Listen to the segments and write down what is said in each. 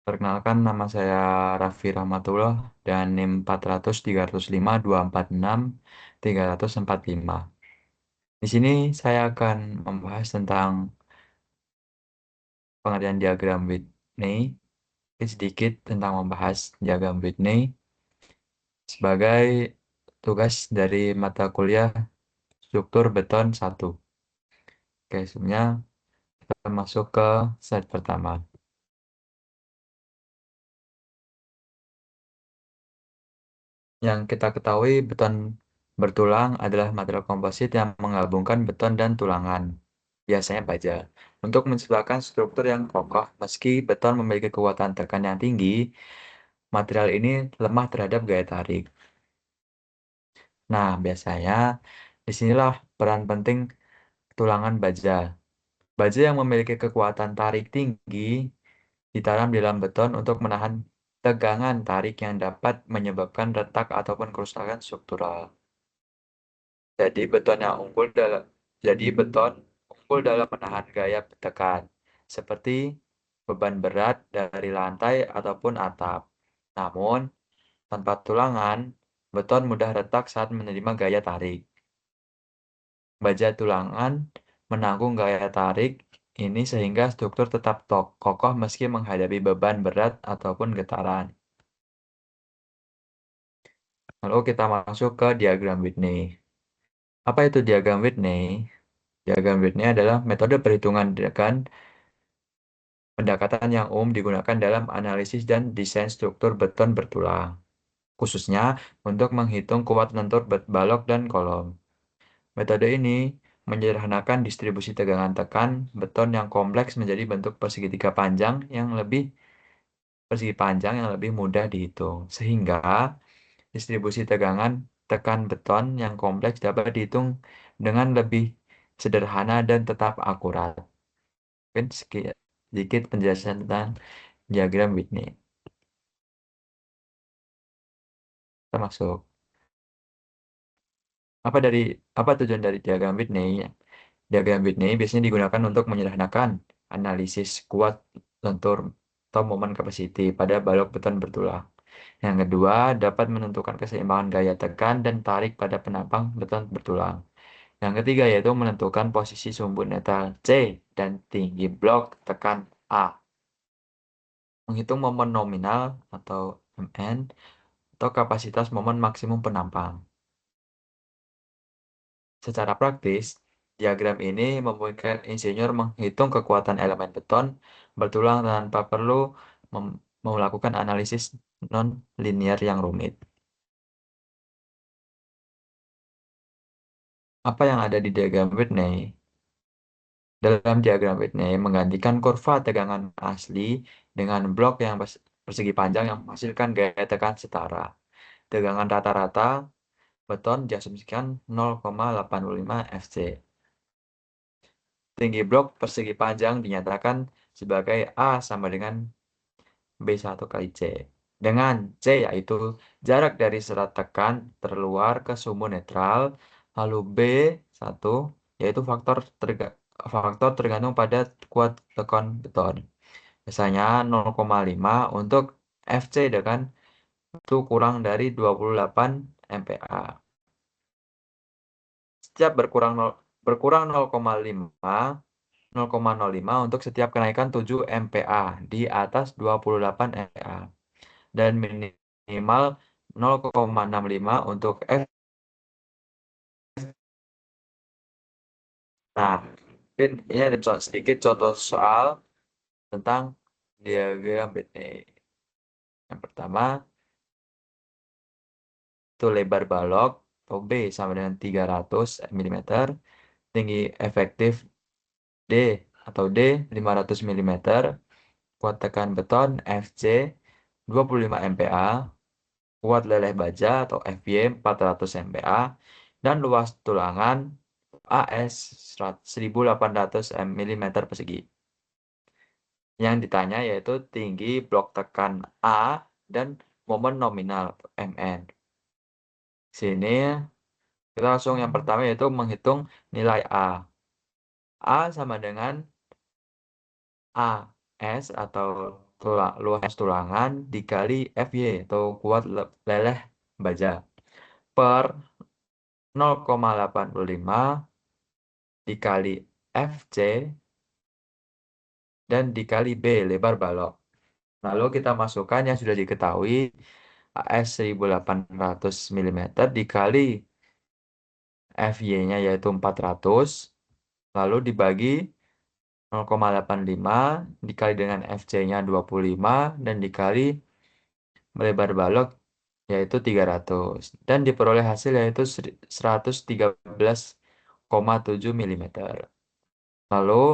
Perkenalkan, nama saya Raffi Rahmatullah dan NIM 400 305 246 345. Di sini saya akan membahas tentang pengertian diagram Whitney, sedikit tentang membahas diagram Whitney sebagai tugas dari mata kuliah struktur beton 1. Oke, sebelumnya kita masuk ke slide pertama. Yang kita ketahui, beton bertulang adalah material komposit yang menggabungkan beton dan tulangan, biasanya baja, untuk menciptakan struktur yang kokoh. Meski beton memiliki kekuatan tekan yang tinggi, material ini lemah terhadap gaya tarik. Nah, biasanya disinilah peran penting tulangan baja. Baja yang memiliki kekuatan tarik tinggi ditanam di dalam beton untuk menahan tegangan tarik yang dapat menyebabkan retak ataupun kerusakan struktural. Jadi beton yang unggul dalam jadi beton unggul dalam menahan gaya tekan, seperti beban berat dari lantai ataupun atap. Namun, tanpa tulangan, beton mudah retak saat menerima gaya tarik. Baja tulangan menanggung gaya tarik ini sehingga struktur tetap kokoh meski menghadapi beban berat ataupun getaran. Lalu kita masuk ke diagram Whitney. Apa itu diagram Whitney? Diagram Whitney adalah metode perhitungan gerakan pendekatan yang umum digunakan dalam analisis dan desain struktur beton bertulang, khususnya untuk menghitung kuat lentur balok dan kolom. Metode ini menyederhanakan distribusi tegangan tekan beton yang kompleks menjadi bentuk persegi panjang yang lebih mudah dihitung, sehingga distribusi tegangan tekan beton yang kompleks dapat dihitung dengan lebih sederhana dan tetap akurat. Mungkin sedikit penjelasan tentang diagram Whitney. Kita masuk. Apa dari apa tujuan dari diagram Whitney? Diagram Whitney biasanya digunakan untuk menyederhanakan analisis kuat lentur atau momen capacity pada balok beton bertulang. Yang kedua, dapat menentukan keseimbangan gaya tekan dan tarik pada penampang beton bertulang. Yang ketiga yaitu menentukan posisi sumbu netral C dan tinggi blok tekan A. Menghitung momen nominal atau MN atau kapasitas momen maksimum penampang. Secara praktis, diagram ini memungkinkan insinyur menghitung kekuatan elemen beton bertulang tanpa perlu melakukan analisis non-linear yang rumit. Apa yang ada di diagram Whitney? Dalam diagram Whitney menggantikan kurva tegangan asli dengan blok yang persegi panjang yang menghasilkan gaya tekan setara. Tegangan rata-rata beton diasumsikan 0,85 FC. Tinggi blok persegi panjang dinyatakan sebagai A sama dengan B1 kali C. Dengan C yaitu jarak dari serat tekan terluar ke sumbu netral, lalu B1 yaitu faktor tergantung pada kuat tekan beton. Misalnya 0,5 untuk FC dengan itu kurang dari 28 MPa. Setiap berkurang 0,05 untuk setiap kenaikan 7 MPa di atas 28 MPa dan minimal 0,65 untuk F. Nah, mungkin ini ada sedikit contoh soal tentang diagram Whitney. Yang pertama, itu lebar balok atau B sama dengan 300 mm, tinggi efektif D atau D 500 mm, kuat tekan beton FC 25 MPa, kuat leleh baja atau FY 400 MPa, dan luas tulangan AS 1800 mm persegi. Yang ditanya yaitu tinggi blok tekan A dan momen nominal MN. Sini kita langsung yang pertama yaitu menghitung nilai A. A sama dengan AS atau luas tulangan dikali Fy atau kuat leleh baja per 0,85 dikali Fc dan dikali B lebar balok. Lalu kita masukkan yang sudah diketahui AS 1800 mm dikali Fy-nya yaitu 400, lalu dibagi 0,85 dikali dengan Fc-nya 25 dan dikali lebar balok yaitu 300 dan diperoleh hasil yaitu 113,7 mm. Lalu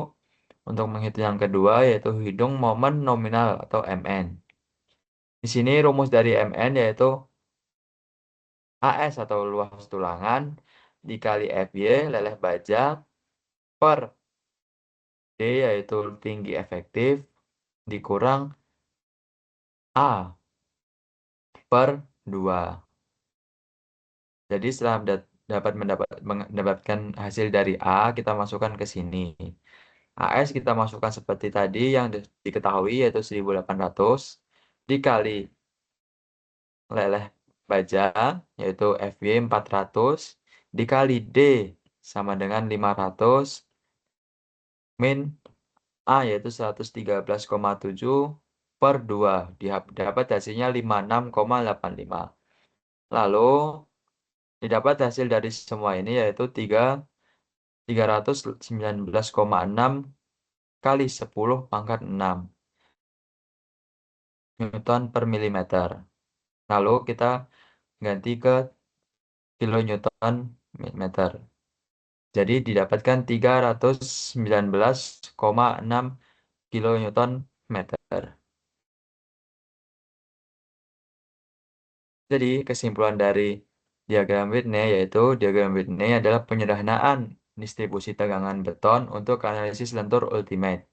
untuk menghitung yang kedua yaitu hitung momen nominal atau Mn. Di sini rumus dari Mn yaitu AS atau luas tulangan dikali Fy leleh baja per D yaitu tinggi efektif dikurang A per 2. Jadi setelah dapat mendapatkan hasil dari A, kita masukkan ke sini. AS kita masukkan seperti tadi yang diketahui yaitu 1800 dikali leleh baja yaitu Fy 400 dikali D sama dengan 500 min A yaitu 113,7 per 2. Dapat hasilnya 56,85. Lalu didapat hasil dari semua ini yaitu 319,6 kali 10 pangkat 6 Newton per milimeter. Lalu kita ganti ke kilonewton meter. Jadi didapatkan 319,6 kilonewton meter. Jadi kesimpulan dari diagram Whitney yaitu diagram Whitney adalah penyederhanaan distribusi tegangan beton untuk analisis lentur ultimate.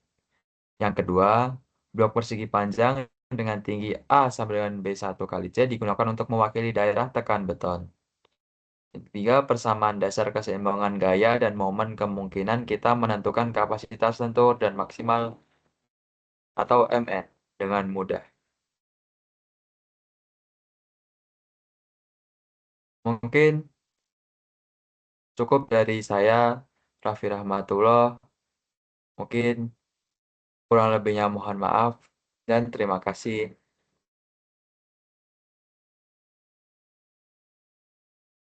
Yang kedua, blok persegi panjang dengan tinggi A sama dengan B1 kali C digunakan untuk mewakili daerah tekan beton. Ketiga, persamaan dasar keseimbangan gaya dan momen kemungkinan kita menentukan kapasitas lentur dan maksimal atau Mn dengan mudah. Mungkin cukup dari saya, Raffi Rahmatullah. Mungkin kurang lebihnya mohon maaf dan terima kasih.